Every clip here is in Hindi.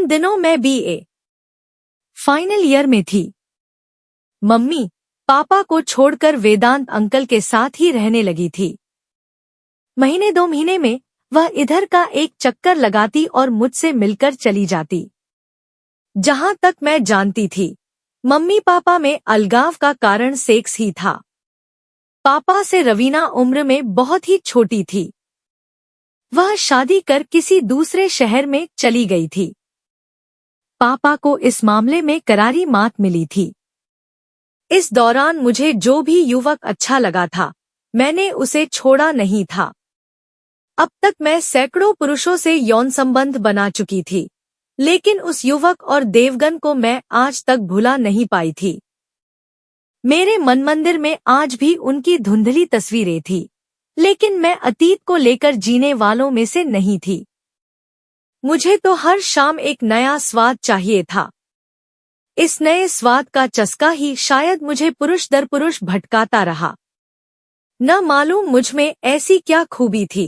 उन दिनों मैं बीए फाइनल ईयर में थी। मम्मी पापा को छोड़कर वेदांत अंकल के साथ ही रहने लगी थी। महीने 2 महीने में वह इधर का एक चक्कर लगाती और मुझसे मिलकर चली जाती। जहां तक मैं जानती थी, मम्मी पापा में अलगाव का कारण सेक्स ही था। पापा से रवीना उम्र में बहुत ही छोटी थी। वह शादी कर किसी दूसरे शहर में चली गई थी। पापा को इस मामले में करारी मात मिली थी। इस दौरान मुझे जो भी युवक अच्छा लगा था, मैंने उसे छोड़ा नहीं था। अब तक मैं सैकड़ों पुरुषों से यौन संबंध बना चुकी थी, लेकिन उस युवक और देवगन को मैं आज तक भुला नहीं पाई थी। मेरे मन मंदिर में आज भी उनकी धुंधली तस्वीरें थी, लेकिन मैं अतीत को लेकर जीने वालों में से नहीं थी। मुझे तो हर शाम एक नया स्वाद चाहिए था। इस नए स्वाद का चस्का ही शायद मुझे पुरुष दर पुरुष भटकाता रहा। न मालूम मुझ में ऐसी क्या खूबी थी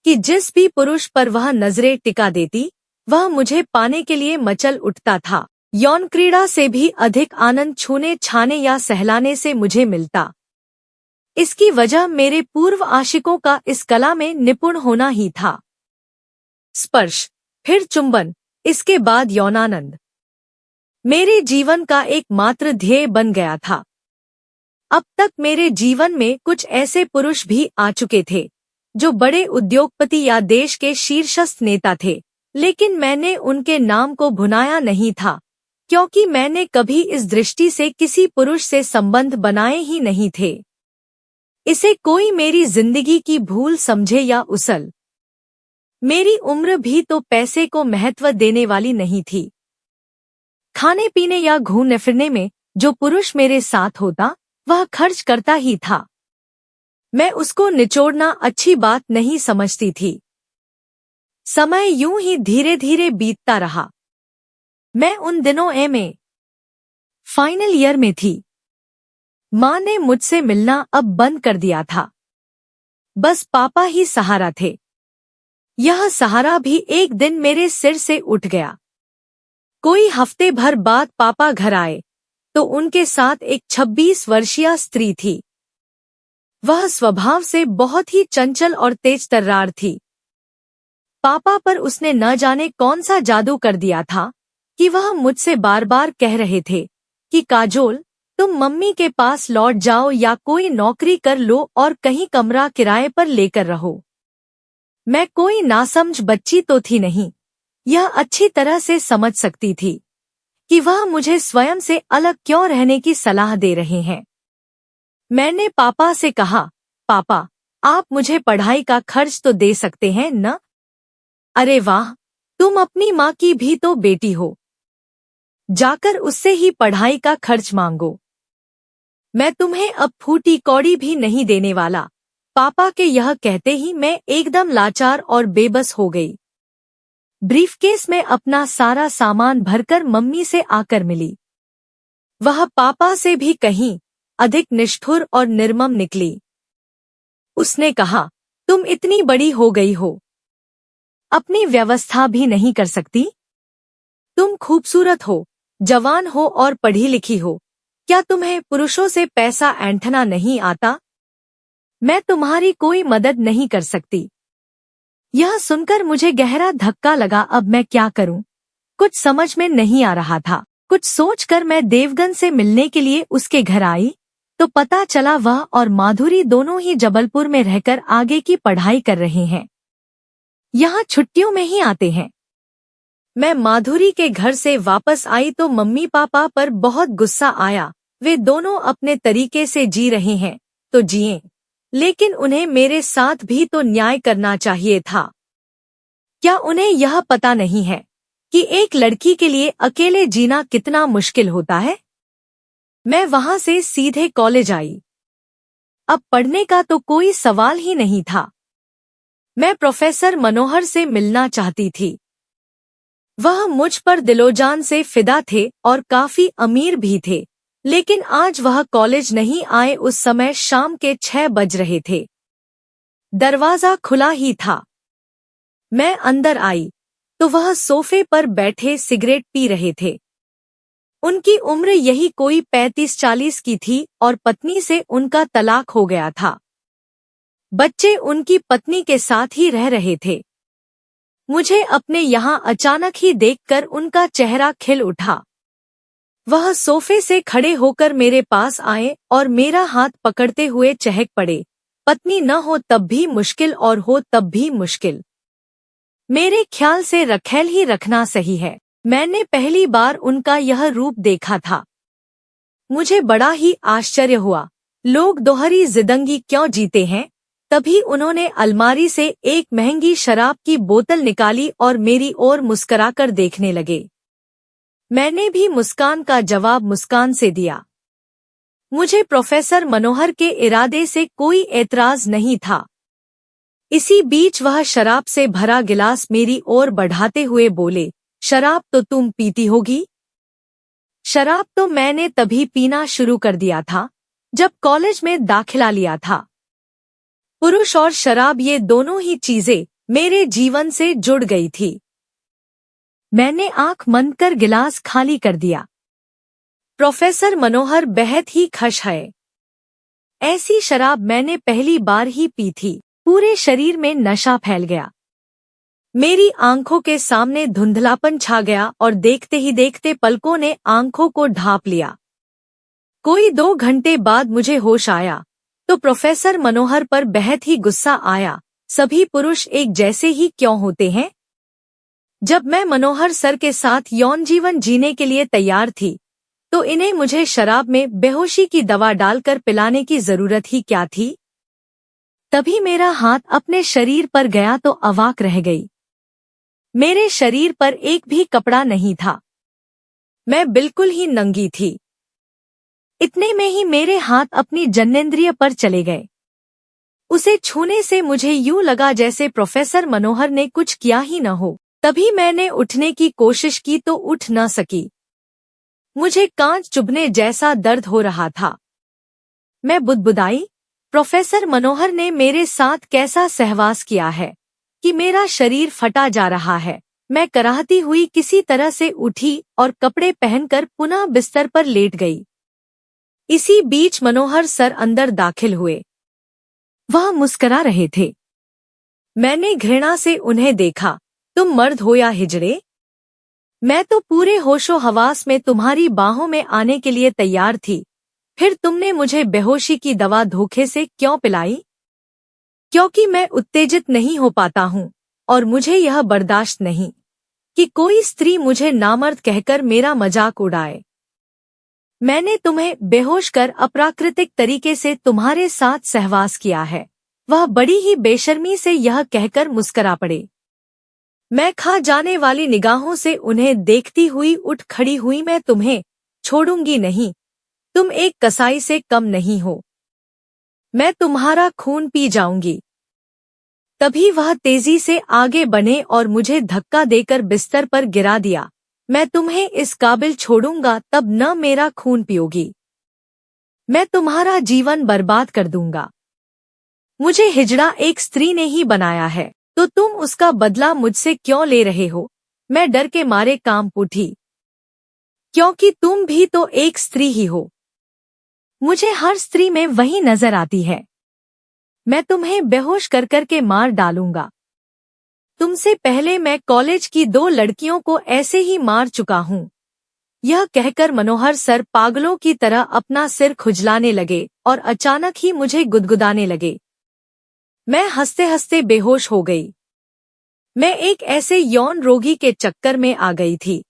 कि जिस भी पुरुष पर वह नजरें टिका देती, वह मुझे पाने के लिए मचल उठता था। यौन क्रीड़ा से भी अधिक आनंद छूने छाने या सहलाने से मुझे मिलता। इसकी वजह मेरे पूर्व आशिकों का इस कला में निपुण होना ही था। स्पर्श, फिर चुंबन, इसके बाद यौनानंद मेरे जीवन का एकमात्र ध्येय बन गया था। अब तक मेरे जीवन में कुछ ऐसे पुरुष भी आ चुके थे जो बड़े उद्योगपति या देश के शीर्षस्थ नेता थे, लेकिन मैंने उनके नाम को भुनाया नहीं था, क्योंकि मैंने कभी इस दृष्टि से किसी पुरुष से संबंध बनाए ही नहीं थे। इसे कोई मेरी जिंदगी की भूल समझे या उसल। मेरी उम्र भी तो पैसे को महत्व देने वाली नहीं थी। खाने पीने या घूमने फिरने में जो पुरुष मेरे साथ होता, वह खर्च करता ही था। मैं उसको निचोड़ना अच्छी बात नहीं समझती थी। समय यूं ही धीरे धीरे बीतता रहा। मैं उन दिनों एमए फाइनल ईयर में थी। माँ ने मुझसे मिलना अब बंद कर दिया था। बस पापा ही सहारा थे। यह सहारा भी एक दिन मेरे सिर से उठ गया। कोई हफ्ते भर बाद पापा घर आए तो उनके साथ एक 26 वर्षीय स्त्री थी। वह स्वभाव से बहुत ही चंचल और तेज तर्रार थी। पापा पर उसने न जाने कौन सा जादू कर दिया था कि वह मुझसे बार बार कह रहे थे कि काजोल, तुम मम्मी के पास लौट जाओ या कोई नौकरी कर लो और कहीं कमरा किराए पर लेकर रहो। मैं कोई नासमझ बच्ची तो थी नहीं, यह अच्छी तरह से समझ सकती थी कि वह मुझे स्वयं से अलग क्यों रहने की सलाह दे रहे हैं। मैंने पापा से कहा, पापा, आप मुझे पढ़ाई का खर्च तो दे सकते हैं न? अरे वाह, तुम अपनी माँ की भी तो बेटी हो। जाकर उससे ही पढ़ाई का खर्च मांगो। मैं तुम्हें अब फूटी कौड़ी भी नहीं देने वाला। पापा के यह कहते ही मैं एकदम लाचार और बेबस हो गई। ब्रीफकेस में अपना सारा सामान भरकर मम्मी से आकर मिली। वह पापा से भी कहीं अधिक निष्ठुर और निर्मम निकली। उसने कहा, तुम इतनी बड़ी हो गई हो, अपनी व्यवस्था भी नहीं कर सकती? तुम खूबसूरत हो, जवान हो और पढ़ी लिखी हो, क्या तुम्हें पुरुषों से पैसा ऐंठना नहीं आता? मैं तुम्हारी कोई मदद नहीं कर सकती। यह सुनकर मुझे गहरा धक्का लगा। अब मैं क्या करूं? कुछ समझ में नहीं आ रहा था। कुछ सोचकर मैं देवगन से मिलने के लिए उसके घर आई तो पता चला वह और माधुरी दोनों ही जबलपुर में रहकर आगे की पढ़ाई कर रहे हैं। यहाँ छुट्टियों में ही आते हैं। मैं माधुरी के घर से वापस आई तो मम्मी पापा पर बहुत गुस्सा आया। वे दोनों अपने तरीके से जी रहे हैं तो जिए, लेकिन उन्हें मेरे साथ भी तो न्याय करना चाहिए था। क्या उन्हें यह पता नहीं है कि एक लड़की के लिए अकेले जीना कितना मुश्किल होता है? मैं वहां से सीधे कॉलेज आई। अब पढ़ने का तो कोई सवाल ही नहीं था। मैं प्रोफेसर मनोहर से मिलना चाहती थी। वह मुझ पर दिलोजान से फिदा थे और काफी अमीर भी थे, लेकिन आज वह कॉलेज नहीं आए। उस समय शाम के 6 बज रहे थे। दरवाजा खुला ही था। मैं अंदर आई तो वह सोफे पर बैठे सिगरेट पी रहे थे। उनकी उम्र यही कोई 35-40 की थी और पत्नी से उनका तलाक हो गया था। बच्चे उनकी पत्नी के साथ ही रह रहे थे। मुझे अपने यहाँ अचानक ही देखकर उनका चेहरा खिल उठा। वह सोफे से खड़े होकर मेरे पास आए और मेरा हाथ पकड़ते हुए चहक पड़े। पत्नी न हो तब भी मुश्किल और हो तब भी मुश्किल। मेरे ख्याल से रखेल ही रखना सही है। मैंने पहली बार उनका यह रूप देखा था। मुझे बड़ा ही आश्चर्य हुआ। लोग दोहरी जिंदगी क्यों जीते हैं? तभी उन्होंने अलमारी से एक महंगी शराब की बोतल निकाली और मेरी ओर मुस्कुराकर देखने लगे। मैंने भी मुस्कान का जवाब मुस्कान से दिया। मुझे प्रोफेसर मनोहर के इरादे से कोई एतराज नहीं था। इसी बीच वह शराब से भरा गिलास मेरी ओर बढ़ाते हुए बोले, शराब तो तुम पीती होगी? शराब तो मैंने तभी पीना शुरू कर दिया था जब कॉलेज में दाखिला लिया था। पुरुष और शराब ये दोनों ही चीजें मेरे जीवन से जुड़ गई थी। मैंने आंख बंद कर गिलास खाली कर दिया। प्रोफेसर मनोहर बेहद ही खुश है। ऐसी शराब मैंने पहली बार ही पी थी। पूरे शरीर में नशा फैल गया। मेरी आंखों के सामने धुंधलापन छा गया और देखते ही देखते पलकों ने आंखों को ढांप लिया। कोई 2 घंटे बाद मुझे होश आया तो प्रोफेसर मनोहर पर बेहद ही गुस्सा आया। सभी पुरुष एक जैसे ही क्यों होते हैं? जब मैं मनोहर सर के साथ यौन जीवन जीने के लिए तैयार थी तो इन्हें मुझे शराब में बेहोशी की दवा डालकर पिलाने की जरूरत ही क्या थी? तभी मेरा हाथ अपने शरीर पर गया तो अवाक रह गई। मेरे शरीर पर एक भी कपड़ा नहीं था। मैं बिल्कुल ही नंगी थी। इतने में ही मेरे हाथ अपनी जननेंद्रिय पर चले गए। उसे छूने से मुझे यूं लगा जैसे प्रोफेसर मनोहर ने कुछ किया ही न हो। तभी मैंने उठने की कोशिश की तो उठ न सकी। मुझे कांच चुभने जैसा दर्द हो रहा था। मैं बुदबुदाई, प्रोफेसर मनोहर ने मेरे साथ कैसा सहवास किया है कि मेरा शरीर फटा जा रहा है। मैं कराहती हुई किसी तरह से उठी और कपड़े पहनकर पुनः बिस्तर पर लेट गई। इसी बीच मनोहर सर अंदर दाखिल हुए। वह मुस्कुरा रहे थे। मैंने घृणा से उन्हें देखा। तुम मर्द हो या हिजड़े? मैं तो पूरे होशो हवास में तुम्हारी बाहों में आने के लिए तैयार थी। फिर तुमने मुझे बेहोशी की दवा धोखे से क्यों पिलाई? क्योंकि मैं उत्तेजित नहीं हो पाता हूँ और मुझे यह बर्दाश्त नहीं कि कोई स्त्री मुझे नामर्द कहकर मेरा मजाक उड़ाए। मैंने तुम्हें बेहोश कर अप्राकृतिक तरीके से तुम्हारे साथ सहवास किया है। वह बड़ी ही बेशर्मी से यह कहकर मुस्कुरा पड़े। मैं खा जाने वाली निगाहों से उन्हें देखती हुई उठ खड़ी हुई। मैं तुम्हें छोड़ूंगी नहीं। तुम एक कसाई से कम नहीं हो। मैं तुम्हारा खून पी जाऊंगी। तभी वह तेजी से आगे बढ़े और मुझे धक्का देकर बिस्तर पर गिरा दिया। मैं तुम्हें इस काबिल छोड़ूंगा तब न मेरा खून पियोगी। मैं तुम्हारा जीवन बर्बाद कर दूंगा। मुझे हिजड़ा एक स्त्री ने ही बनाया है तो तुम उसका बदला मुझसे क्यों ले रहे हो? मैं डर के मारे कांप उठी। क्योंकि तुम भी तो एक स्त्री ही हो। मुझे हर स्त्री में वही नजर आती है। मैं तुम्हें बेहोश कर कर के मार डालूंगा। तुमसे पहले मैं कॉलेज की 2 लड़कियों को ऐसे ही मार चुका हूँ। यह कहकर मनोहर सर पागलों की तरह अपना सिर खुजलाने लगे और अचानक ही मुझे गुदगुदाने लगे। मैं हंसते हंसते बेहोश हो गई। मैं एक ऐसे यौन रोगी के चक्कर में आ गई थी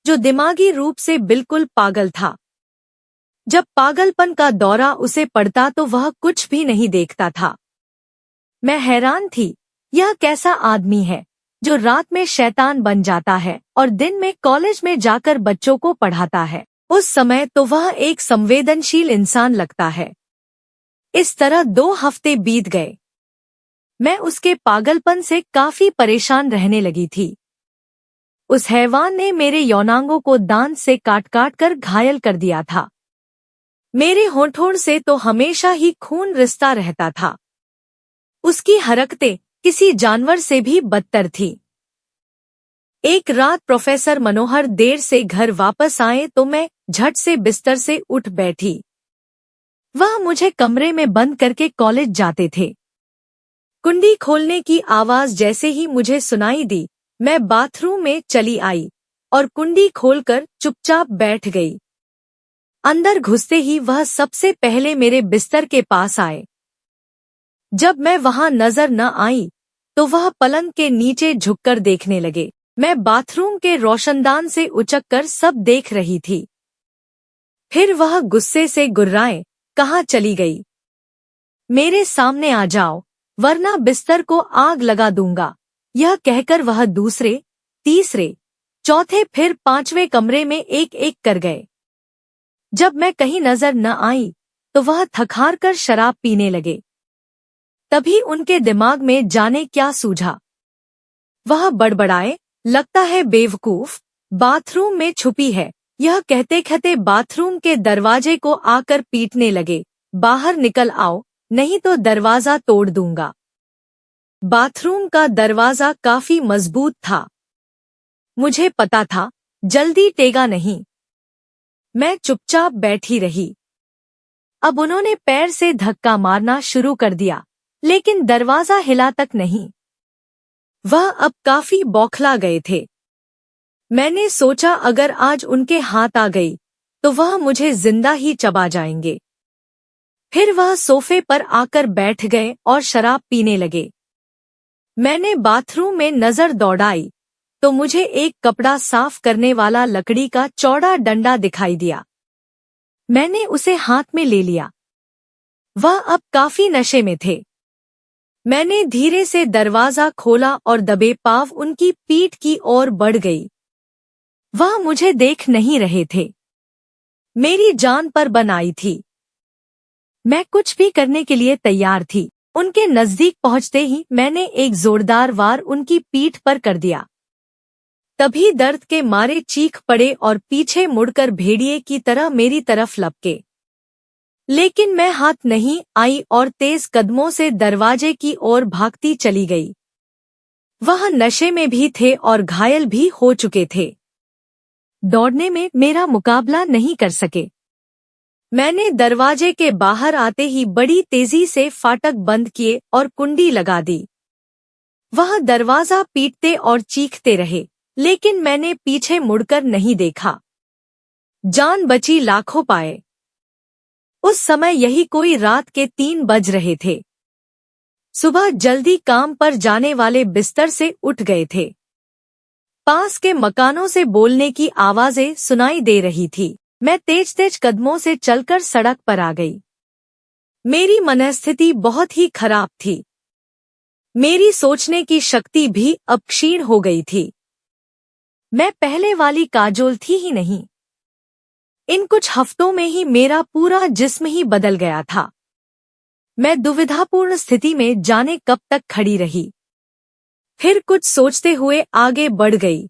जो दिमागी रूप से बिल्कुल पागल था। जब पागलपन का दौरा उसे पड़ता तो वह कुछ भी नहीं देखता था। मैं हैरान थी, यह कैसा आदमी है जो रात में शैतान बन जाता है और दिन में कॉलेज में जाकर बच्चों को पढ़ाता है। उस समय तो वह एक संवेदनशील इंसान लगता है। इस तरह 2 हफ्ते बीत गए। मैं उसके पागलपन से काफी परेशान रहने लगी थी। उस हैवान ने मेरे यौनांगों को दांत से काट काट कर घायल कर दिया था। मेरे होंठों से तो हमेशा ही खून रिसता रहता था। उसकी हरकतें किसी जानवर से भी बदतर थी। एक रात प्रोफेसर मनोहर देर से घर वापस आए तो मैं झट से बिस्तर से उठ बैठी। वह मुझे कमरे में बंद करके कॉलेज जाते थे। कुंडी खोलने की आवाज जैसे ही मुझे सुनाई दी, मैं बाथरूम में चली आई और कुंडी खोलकर चुपचाप बैठ गई। अंदर घुसते ही वह सबसे पहले मेरे बिस्तर के पास आए। जब मैं वहां नजर न आई तो वह पलंग के नीचे झुककर देखने लगे। मैं बाथरूम के रोशनदान से उचककर सब देख रही थी। फिर वह गुस्से से गुर्राए, कहाँ चली गई? मेरे सामने आ जाओ, वरना बिस्तर को आग लगा दूंगा। यह कहकर वह दूसरे, तीसरे, चौथे फिर पांचवें कमरे में एक एक कर गए। जब मैं कहीं नजर न आई तो वह थकहार कर शराब पीने लगे। तभी उनके दिमाग में जाने क्या सूझा। वह बड़बड़ाए, लगता है बेवकूफ बाथरूम में छुपी है। यह कहते कहते बाथरूम के दरवाजे को आकर पीटने लगे, बाहर निकल आओ, नहीं तो दरवाजा तोड़ दूंगा। बाथरूम का दरवाजा काफी मजबूत था। मुझे पता था जल्दी टेगा नहीं। मैं चुपचाप बैठी रही। अब उन्होंने पैर से धक्का मारना शुरू कर दिया, लेकिन दरवाजा हिला तक नहीं। वह अब काफी बौखला गए थे। मैंने सोचा अगर आज उनके हाथ आ गई तो वह मुझे जिंदा ही चबा जाएंगे। फिर वह सोफे पर आकर बैठ गए और शराब पीने लगे। मैंने बाथरूम में नजर दौड़ाई तो मुझे एक कपड़ा साफ करने वाला लकड़ी का चौड़ा डंडा दिखाई दिया। मैंने उसे हाथ में ले लिया। वह अब काफी नशे में थे। मैंने धीरे से दरवाजा खोला और दबे पांव उनकी पीठ की ओर बढ़ गई। वह मुझे देख नहीं रहे थे। मेरी जान पर बन आई थी। मैं कुछ भी करने के लिए तैयार थी। उनके नजदीक पहुंचते ही मैंने एक जोरदार वार उनकी पीठ पर कर दिया। तभी दर्द के मारे चीख पड़े और पीछे मुड़कर भेड़िए की तरह मेरी तरफ लपके। लेकिन मैं हाथ नहीं आई और तेज कदमों से दरवाजे की ओर भागती चली गई। वह नशे में भी थे और घायल भी हो चुके थे। दौड़ने में मेरा मुकाबला नहीं कर सके। मैंने दरवाजे के बाहर आते ही बड़ी तेजी से फाटक बंद किए और कुंडी लगा दी। वह दरवाजा पीटते और चीखते रहे, लेकिन मैंने पीछे मुड़कर नहीं देखा। जान बची लाखों पाए। उस समय यही कोई रात के 3 बज रहे थे। सुबह जल्दी काम पर जाने वाले बिस्तर से उठ गए थे। पास के मकानों से बोलने की आवाजें सुनाई दे रही थी। मैं तेज तेज कदमों से चलकर सड़क पर आ गई। मेरी मनस्थिति बहुत ही खराब थी। मेरी सोचने की शक्ति भी अब क्षीण हो गई थी। मैं पहले वाली काजोल थी ही नहीं। इन कुछ हफ्तों में ही मेरा पूरा जिस्म ही बदल गया था। मैं दुविधापूर्ण स्थिति में जाने कब तक खड़ी रही। फिर कुछ सोचते हुए आगे बढ़ गई।